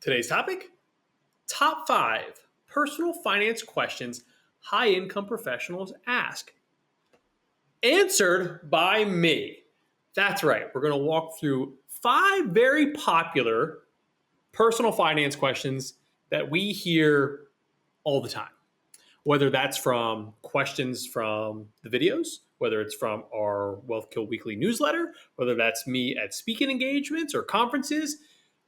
Today's topic, top 5 personal finance questions high-income professionals ask. Answered by me. That's right. We're going to walk through 5 very popular personal finance questions that we hear all the time. Whether that's from questions from the videos, whether it's from our WealthKeel weekly newsletter, whether that's me at speaking engagements or conferences,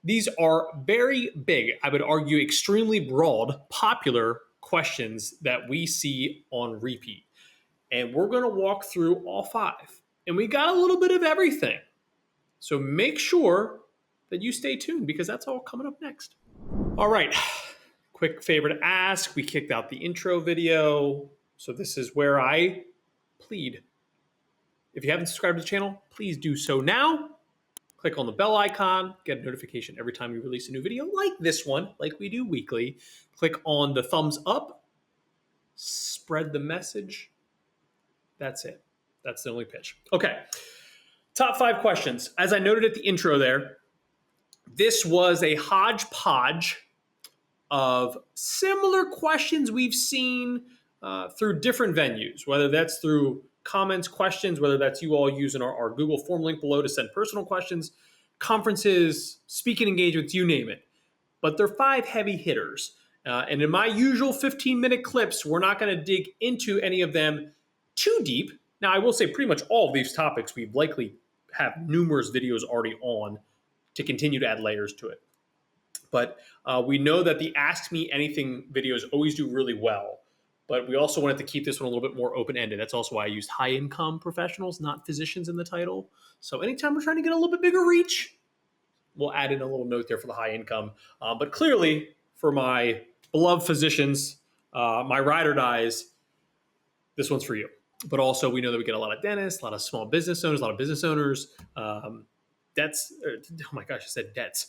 these are very big, I would argue extremely broad, popular questions that we see on repeat. And we're going to walk through all 5. And we got a little bit of everything. So make sure that you stay tuned because that's all coming up next. All right. Quick favor to ask. We kicked out the intro video. So this is where I plead. If you haven't subscribed to the channel, please do so now. Click on the bell icon, get a notification every time we release a new video like this one, like we do weekly. Click on the thumbs up, spread the message. That's it. That's the only pitch. Okay, top 5 questions. As I noted at the intro there, this was a hodgepodge of similar questions we've seen through different venues, whether that's through comments, questions, whether that's you all using our Google form link below to send personal questions, conferences, speaking engagements, you name it. But they're 5 heavy hitters. And in my usual 15-minute clips, we're not going to dig into any of them too deep. Now, I will say pretty much all of these topics we've likely have numerous videos already on to continue to add layers to it. But we know that the Ask Me Anything videos always do really well. But we also wanted to keep this one a little bit more open-ended. That's also why I used high-income professionals, not physicians in the title. So anytime we're trying to get a little bit bigger reach, we'll add in a little note there for the high income. But clearly, for my beloved physicians, my ride or dies, this one's for you. But also, we know that we get a lot of dentists, a lot of small business owners, a lot of business owners, debts. Oh my gosh, I said debts.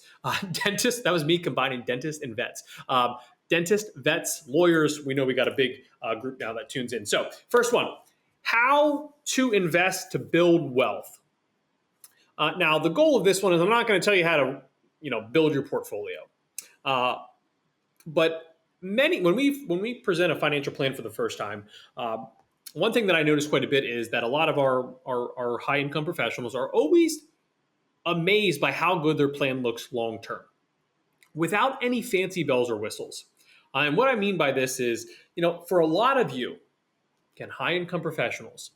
Dentists, that was me combining dentists and vets. Dentists, vets, lawyers, we know we got a big group now that tunes in. So first one, how to invest to build wealth. Now, the goal of this one is I'm not going to tell you how to build your portfolio. But when we present a financial plan for the first time, one thing that I notice quite a bit is that a lot of our high-income professionals are always amazed by how good their plan looks long-term without any fancy bells or whistles. And what I mean by this is, for a lot of you, again, high-income professionals,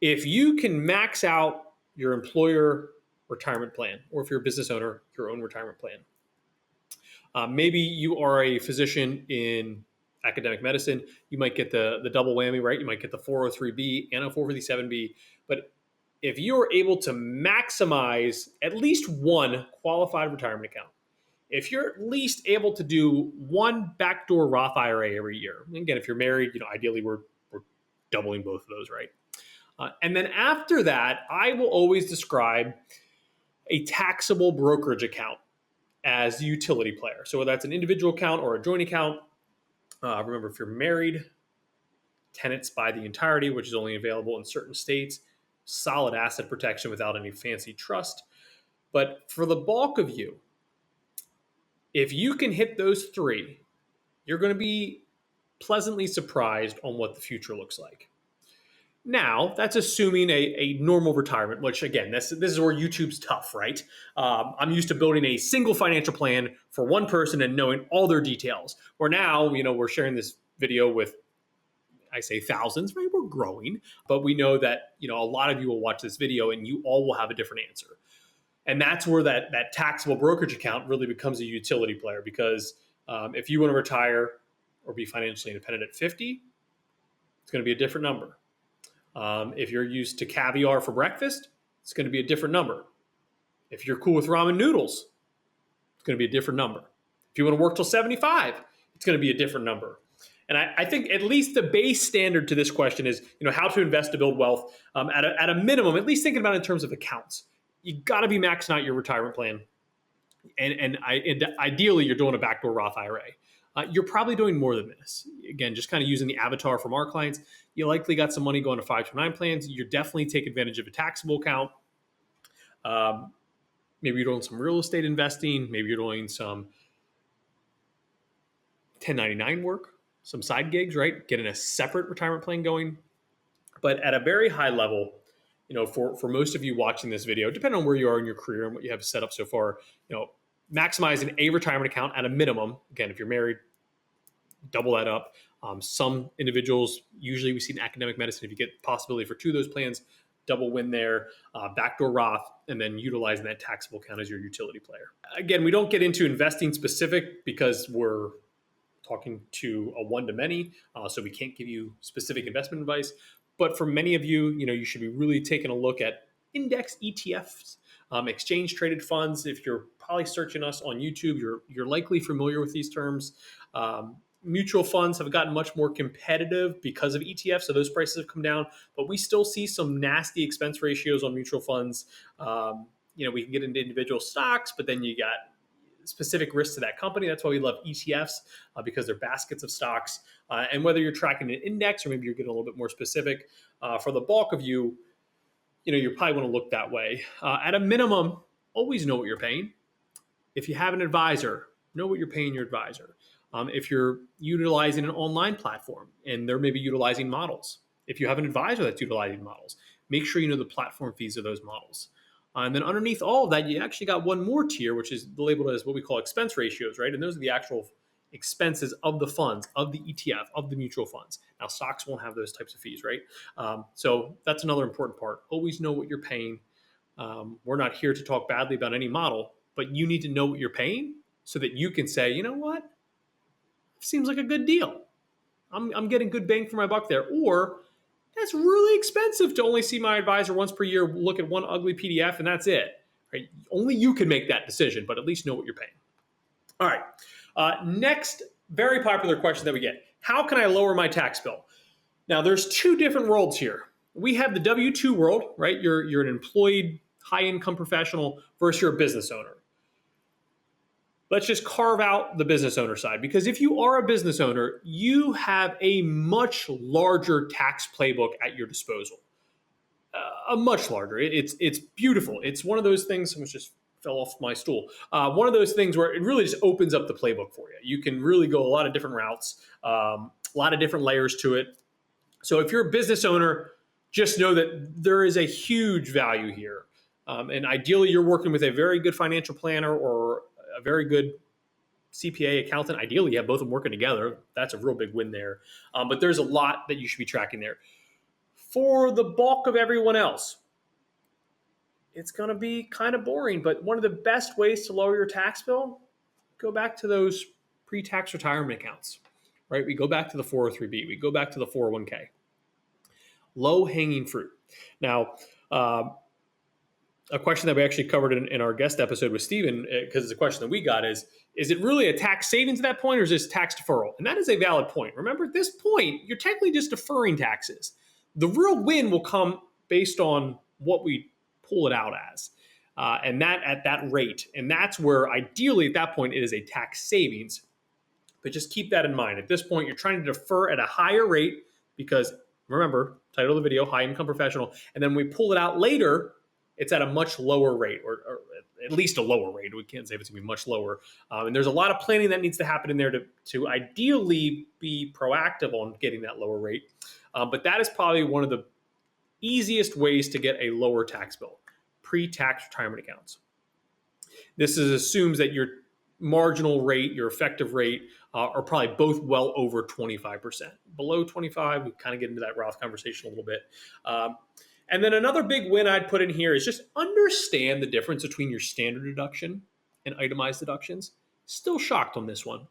if you can max out your employer retirement plan, or if you're a business owner, your own retirement plan. Maybe you are a physician in academic medicine. You might get the double whammy, right? You might get the 403B and a 457B. But if you're able to maximize at least one qualified retirement account, if you're at least able to do one backdoor Roth IRA every year, again, if you're married, ideally we're doubling both of those, right? And then after that, I will always describe a taxable brokerage account as the utility player. So whether that's an individual account or a joint account, remember if you're married, tenants by the entirety, which is only available in certain states, solid asset protection without any fancy trust. But for the bulk of you, if you can hit those 3, you're going to be pleasantly surprised on what the future looks like. Now, that's assuming a normal retirement, which again, this is where YouTube's tough, right? I'm used to building a single financial plan for one person and knowing all their details. Where now, we're sharing this video with, I say thousands, right? We're growing, but we know that, a lot of you will watch this video and you all will have a different answer. And that's where that taxable brokerage account really becomes a utility player because if you want to retire or be financially independent at 50, it's going to be a different number. If you're used to caviar for breakfast, it's going to be a different number. If you're cool with ramen noodles, it's going to be a different number. If you want to work till 75, it's going to be a different number. And I think at least the base standard to this question is, how to invest to build wealth at a minimum, at least thinking about it in terms of accounts. You got to be maxing out your retirement plan. And ideally, you're doing a backdoor Roth IRA. You're probably doing more than this. Again, just kind of using the avatar from our clients. You likely got some money going to 529 plans. You're definitely take advantage of a taxable account. Maybe you're doing some real estate investing. Maybe you're doing some 1099 work, some side gigs, right? Getting a separate retirement plan going. But at a very high level, for most of you watching this video, depending on where you are in your career and what you have set up so far, maximizing a retirement account at a minimum. Again, if you're married, double that up. Some individuals, usually we see in academic medicine, if you get possibility for 2 of those plans, double win there, backdoor Roth, and then utilizing that taxable account as your utility player. Again, we don't get into investing specific because we're talking to a one-to-many, so we can't give you specific investment advice. But for many of you, you should be really taking a look at index ETFs, exchange-traded funds. If you're probably searching us on YouTube, you're likely familiar with these terms. Mutual funds have gotten much more competitive because of ETFs, so those prices have come down, but we still see some nasty expense ratios on mutual funds. We can get into individual stocks, but then you got specific risks to that company. That's why we love ETFs, because they're baskets of stocks. And whether you're tracking an index or maybe you're getting a little bit more specific, for the bulk of you, you probably want to look that way. At a minimum, always know what you're paying. If you have an advisor, know what you're paying your advisor. If you're utilizing an online platform and they're maybe utilizing models, if you have an advisor that's utilizing models, make sure you know the platform fees of those models. And then underneath all of that, you actually got one more tier, which is labeled as what we call expense ratios, right? And those are the actual expenses of the funds, of the ETF, of the mutual funds. Now, stocks won't have those types of fees, right? So that's another important part. Always know what you're paying. We're not here to talk badly about any model, but you need to know what you're paying so that you can say, you know what? Seems like a good deal. I'm getting good bang for my buck there. Or that's really expensive to only see my advisor once per year, look at one ugly PDF, and that's it. Right? Only you can make that decision, but at least know what you're paying. All right. Next, very popular question that we get. How can I lower my tax bill? Now, there's 2 different worlds here. We have the W-2 world, right? You're an employed, high-income professional versus you're a business owner. Let's just carve out the business owner side, because if you are a business owner, you have a much larger tax playbook at your disposal. A much larger. It's beautiful. It's one of those things. I just fell off my stool. One of those things where it really just opens up the playbook for you. You can really go a lot of different routes, a lot of different layers to it. So if you're a business owner, just know that there is a huge value here. And ideally, you're working with a very good financial planner or a very good CPA accountant. Ideally, you have both of them working together. That's a real big win there. But there's a lot that you should be tracking there. For the bulk of everyone else, it's going to be kind of boring. But one of the best ways to lower your tax bill, go back to those pre-tax retirement accounts, right? We go back to the 403B. We go back to the 401k. Low-hanging fruit. Now, a question that we actually covered in our guest episode with Steven, because it's a question that we got, is it really a tax savings at that point, or is this tax deferral? And that is a valid point. Remember, at this point, you're technically just deferring taxes. The real win will come based on what we pull it out as, and that at that rate. And that's where, ideally, at that point, it is a tax savings. But just keep that in mind. At this point, you're trying to defer at a higher rate because, remember, title of the video, high income professional. And then we pull it out later, it's at a much lower rate, or at least a lower rate. We can't say it's going to be much lower. And there's a lot of planning that needs to happen in there to ideally be proactive on getting that lower rate. But that is probably one of the easiest ways to get a lower tax bill, pre-tax retirement accounts. This assumes that your marginal rate, your effective rate, are probably both well over 25%. Below 25, we kind of get into that Roth conversation a little bit. And then another big win I'd put in here is just understand the difference between your standard deduction and itemized deductions. Still shocked on this one.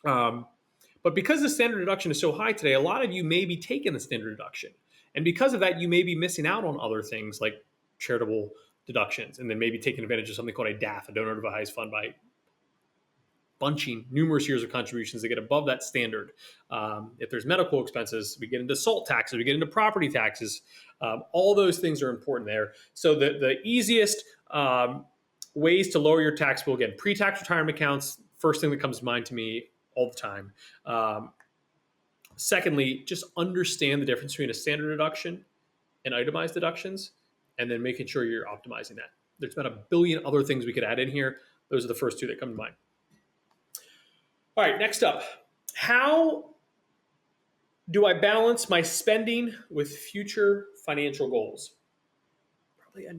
But because the standard deduction is so high today, a lot of you may be taking the standard deduction. And because of that, you may be missing out on other things like charitable deductions, and then maybe taking advantage of something called a DAF, a donor advised fund, by bunching numerous years of contributions to get above that standard. If there's medical expenses, we get into SALT taxes, we get into property taxes. All those things are important there. So the easiest ways to lower your tax bill, again, pre-tax retirement accounts, first thing that comes to mind to me all the time. Secondly, just understand the difference between a standard deduction and itemized deductions, and then making sure you're optimizing that. There's about a billion other things we could add in here. Those are the first 2 that come to mind. All right, next up, How do I balance my spending with future financial goals? Probably I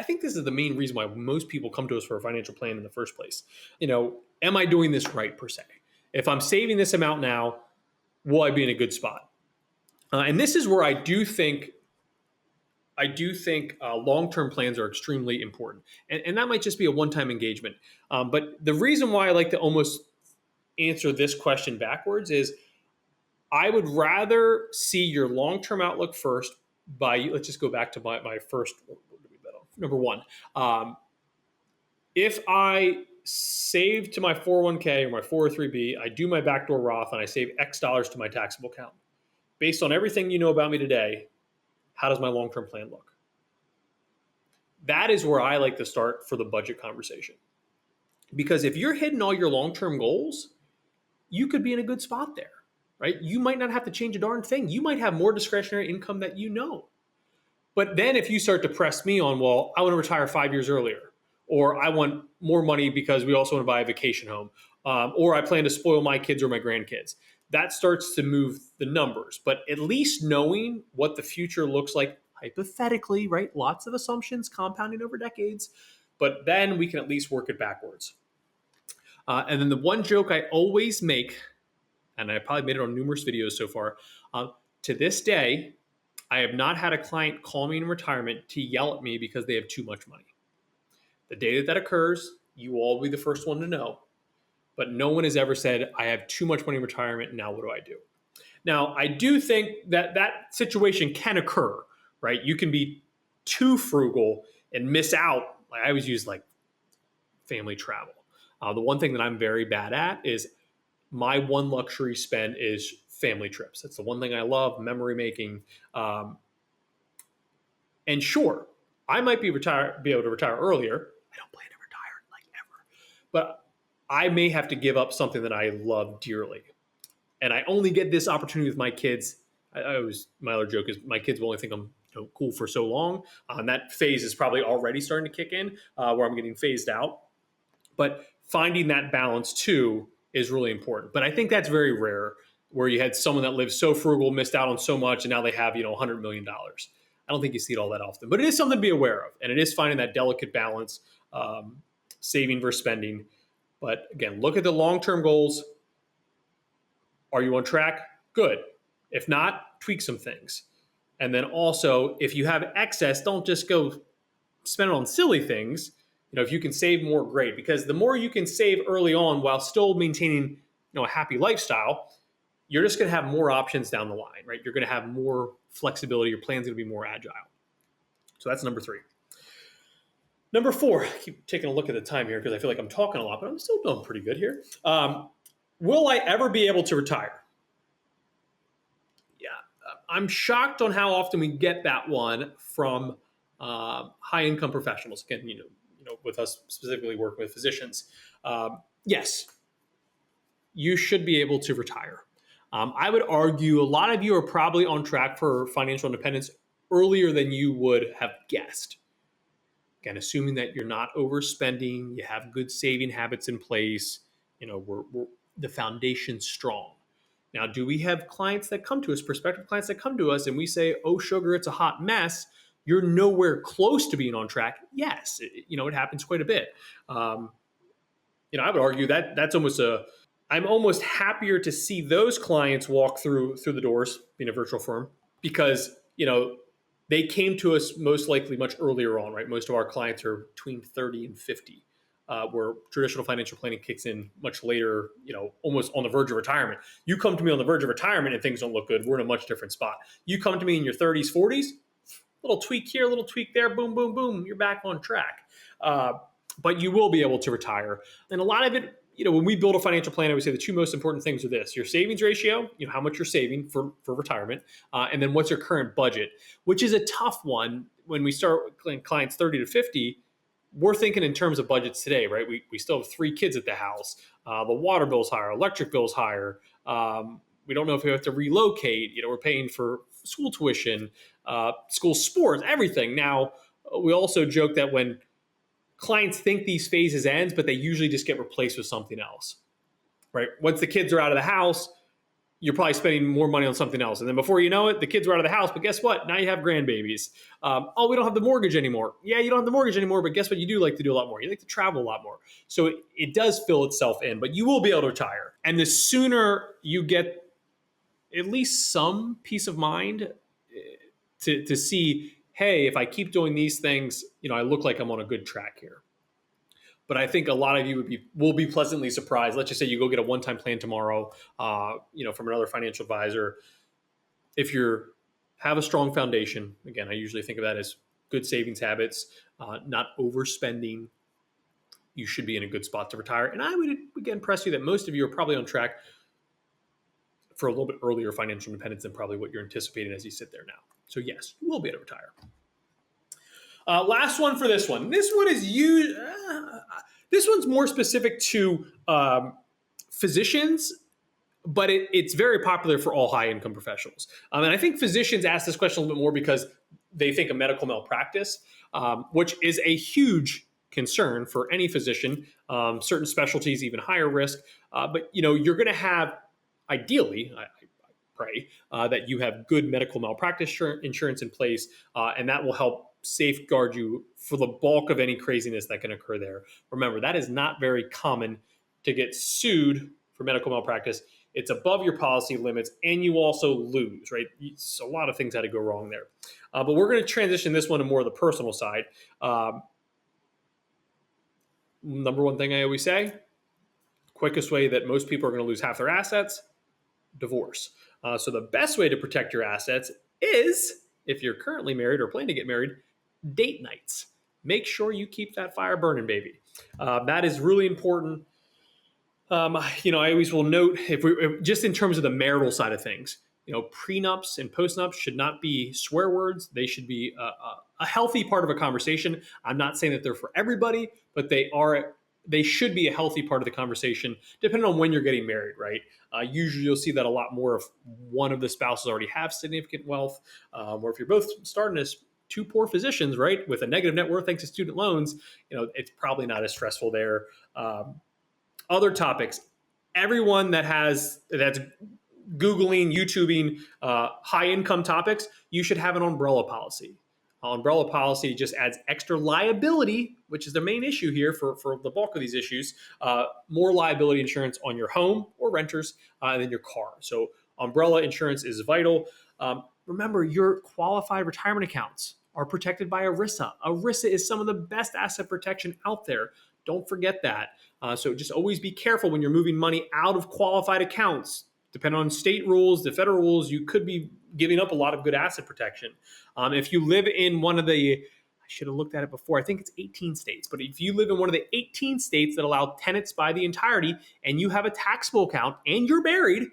think this is the main reason why most people come to us for a financial plan in the first place. Am I doing this right per se? If I'm saving this amount now, will I be in a good spot? And this is where I do think long-term plans are extremely important, and that might just be a one-time engagement. But the reason why I like to almost answer this question backwards is I would rather see your long-term outlook first. Let's just go back to my first number one. If I save to my 401k or my 403b, I do my backdoor Roth and I save X dollars to my taxable account. Based on everything you know about me today, how does my long-term plan look? That is where I like to start for the budget conversation. Because if you're hitting all your long-term goals, you could be in a good spot there, right? You might not have to change a darn thing. You might have more discretionary income that you know. But then if you start to press me on, well, I want to retire 5 years earlier, or I want more money because we also want to buy a vacation home, or I plan to spoil my kids or my grandkids, that starts to move the numbers. But at least knowing what the future looks like hypothetically, right? Lots of assumptions compounding over decades, but then we can at least work it backwards. And then the one joke I always make, and I probably made it on numerous videos so far, to this day, I have not had a client call me in retirement to yell at me because they have too much money. The day that occurs, you will all be the first one to know. But no one has ever said, I have too much money in retirement, now what do I do? Now, I do think that that situation can occur, right? You can be too frugal and miss out. I always use like family travel. The one thing that I'm very bad at is my one luxury spend is family trips. That's the one thing I love, memory making. And sure, I might be able to retire earlier. I don't plan to retire like ever, but I may have to give up something that I love dearly. And I only get this opportunity with my kids. My other joke is my kids will only think I'm cool for so long. And that phase is probably already starting to kick in, where I'm getting phased out. But finding that balance too is really important. But I think that's very rare, where you had someone that lived so frugal, missed out on so much, and now they have $100 million. I don't think you see it all that often, but it is something to be aware of, and it is finding that delicate balance, saving versus spending. But again, look at the long-term goals. Are you on track? Good. If not, tweak some things. And then also, if you have excess, don't just go spend it on silly things. If you can save more, great. Because the more you can save early on while still maintaining a happy lifestyle, you're just going to have more options down the line, right? You're going to have more flexibility. Your plan's going to be more agile. So that's number 3. Number 4, I keep taking a look at the time here because I feel like I'm talking a lot, but I'm still doing pretty good here. Will I ever be able to retire? Yeah, I'm shocked on how often we get that one from high-income professionals. Again, with us specifically working with physicians. Yes, you should be able to retire. I would argue a lot of you are probably on track for financial independence earlier than you would have guessed. Again, assuming that you're not overspending, you have good saving habits in place, we're the foundation's strong. Now, do we have clients that come to us, prospective clients that come to us, and we say, oh, sugar, it's a hot mess. You're nowhere close to being on track. Yes, it happens quite a bit. I would argue that that's I'm almost happier to see those clients walk through the doors, being a virtual firm, because they came to us most likely much earlier on, right? Most of our clients are between 30 and 50, where traditional financial planning kicks in much later, almost on the verge of retirement. You come to me on the verge of retirement and things don't look good, we're in a much different spot. You come to me in your 30s, 40s, little tweak here, little tweak there, boom, boom, boom, you're back on track. But you will be able to retire. And a lot of it, when we build a financial plan, I would say the 2 most important things are this: your savings ratio, how much you're saving for retirement, and then what's your current budget, which is a tough one. When we start clients 30 to 50, we're thinking in terms of budgets today, right? We still have 3 kids at the house. The water bill's higher, electric bill's higher. We don't know if we have to relocate. We're paying for school tuition, school sports, everything. Now, we also joke that when clients think these phases ends, but they usually just get replaced with something else. right? Once the kids are out of the house, you're probably spending more money on something else. And then before you know it, the kids are out of the house. But guess what? Now you have grandbabies. Oh, we don't have the mortgage anymore. Yeah, you don't have the mortgage anymore. But guess what? You do like to do a lot more. You like to travel a lot more. So it does fill itself in. But you will be able to retire. And the sooner you get at least some peace of mind to see, hey, if I keep doing these things, I look like I'm on a good track here. But I think a lot of you will be pleasantly surprised. Let's just say you go get a one-time plan tomorrow, from another financial advisor. If you have a strong foundation, again, I usually think of that as good savings habits, not overspending. You should be in a good spot to retire. And I would again press you that most of you are probably on track for a little bit earlier financial independence than probably what you're anticipating as you sit there now. So yes, you will be able to retire. Last one for this one. This one is this one's more specific to physicians, but it's very popular for all high income professionals. And I think physicians ask this question a little bit more because they think of medical malpractice, which is a huge concern for any physician. Certain specialties even higher risk, but you're going to have, ideally, I pray that you have good medical malpractice insurance in place, and that will help safeguard you for the bulk of any craziness that can occur there. Remember, that is not very common to get sued for medical malpractice. It's above your policy limits, and you also lose, right? It's a lot of things had to go wrong there. But we're going to transition this one to more of the personal side. Number one thing I always say, quickest way that most people are going to lose half their assets, divorce. So the best way to protect your assets is, if you're currently married or plan to get married, date nights. Make sure you keep that fire burning, baby. That is really important. I always will note, if just in terms of the marital side of things, prenups and postnups should not be swear words. They should be a healthy part of a conversation. I'm not saying that they're for everybody, but they should be a healthy part of the conversation, depending on when you're getting married, right? Usually you'll see that a lot more if one of the spouses already have significant wealth, or if you're both starting as two poor physicians, right, with a negative net worth thanks to student loans, it's probably not as stressful there. Other topics, everyone that's Googling, YouTubing high income topics, you should have an umbrella policy. Umbrella policy just adds extra liability, which is the main issue here for the bulk of these issues, more liability insurance on your home or renters than your car. So umbrella insurance is vital. Remember, your qualified retirement accounts are protected by ERISA. ERISA is some of the best asset protection out there. Don't forget that. So just always be careful when you're moving money out of qualified accounts. Depending on state rules, the federal rules, you could be giving up a lot of good asset protection. If you live in one of the, I should have looked at it before, I think it's 18 states, but if you live in one of the 18 states that allow tenants by the entirety and you have a taxable account and you're married,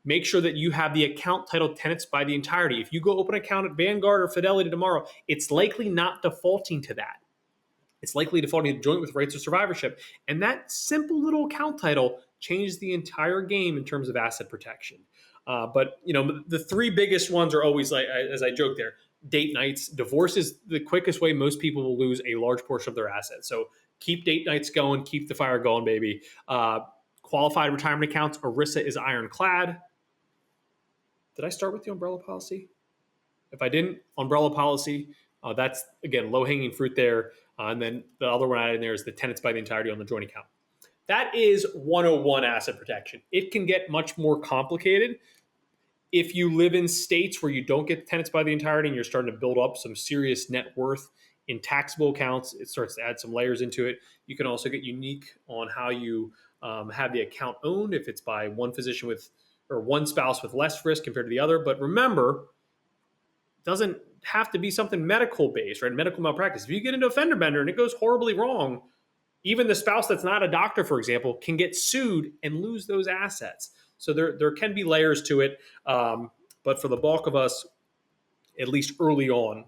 make sure that you have the account titled tenants by the entirety. If you go open an account at Vanguard or Fidelity tomorrow, it's likely not defaulting to that. It's likely defaulting to joint with rights of survivorship. And that simple little account title changes the entire game in terms of asset protection. But the three biggest ones are always, like, as I joke there, date nights. Divorce is the quickest way most people will lose a large portion of their assets. So keep date nights going, keep the fire going, baby. Qualified retirement accounts, ERISA is ironclad. Did I start with the umbrella policy? If I didn't, umbrella policy, that's, again, low-hanging fruit there. And then the other one I added in there is the tenants by the entirety on the joint account. That is 101 asset protection. It can get much more complicated if you live in states where you don't get tenants by the entirety and you're starting to build up some serious net worth in taxable accounts. It starts to add some layers into it. You can also get unique on how you have the account owned, if it's by one physician or one spouse with less risk compared to the other. But remember, it doesn't have to be something medical based, right? Medical malpractice. If you get into a fender bender and it goes horribly wrong, even the spouse that's not a doctor, for example, can get sued and lose those assets. So there can be layers to it. But for the bulk of us, at least early on,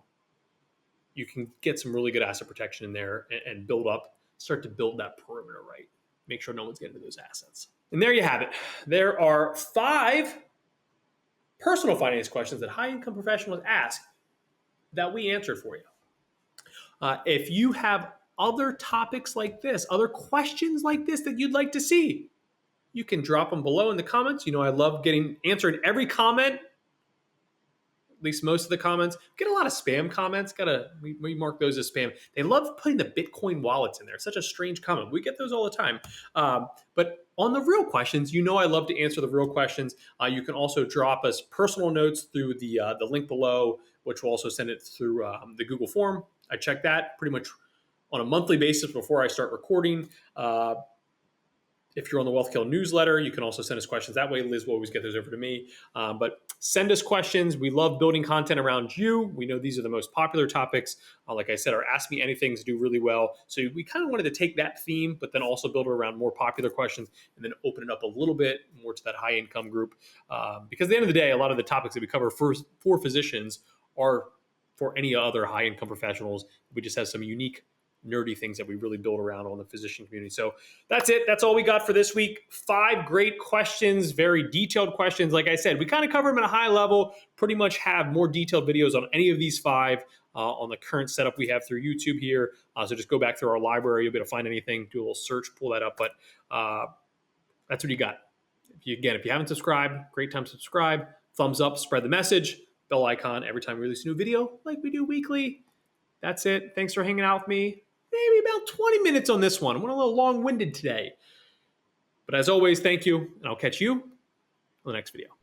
you can get some really good asset protection in there and start to build that perimeter, right? Make sure no one's getting to those assets. And there you have it. There are 5 personal finance questions that high-income professionals ask that we answered for you. If you have other topics like this, other questions like this that you'd like to see, you can drop them below in the comments. You know, I love answering every comment, at least most of the comments. Get a lot of spam comments. We mark those as spam. They love putting the Bitcoin wallets in there. It's such a strange comment. We get those all the time. But on the real questions, you know, I love to answer the real questions. You can also drop us personal notes through the link below, which will also send it through the Google form. I check that pretty much on a monthly basis before I start recording. If you're on the WealthKeel newsletter, you can also send us questions that way. Liz will always get those over to me. But send us questions. We love building content around you. We know these are the most popular topics. Like I said, our Ask Me Anythings do really well. So we kind of wanted to take that theme, but then also build it around more popular questions and then open it up a little bit more to that high income group. Because at the end of the day, a lot of the topics that we cover for physicians are for any other high income professionals. We just have some unique nerdy things that we really build around on the physician community. So that's it. That's all we got for this week. 5 great questions, very detailed questions. Like I said, we kind of cover them at a high level, pretty much have more detailed videos on any of these 5 on the current setup we have through YouTube here. So just go back through our library. You'll be able to find anything, do a little search, pull that up. But that's what you got. If you haven't subscribed, great time to subscribe. Thumbs up, spread the message, bell icon every time we release a new video like we do weekly. That's it. Thanks for hanging out with me. Maybe about 20 minutes on this one. I went a little long-winded today. But as always, thank you, and I'll catch you on the next video.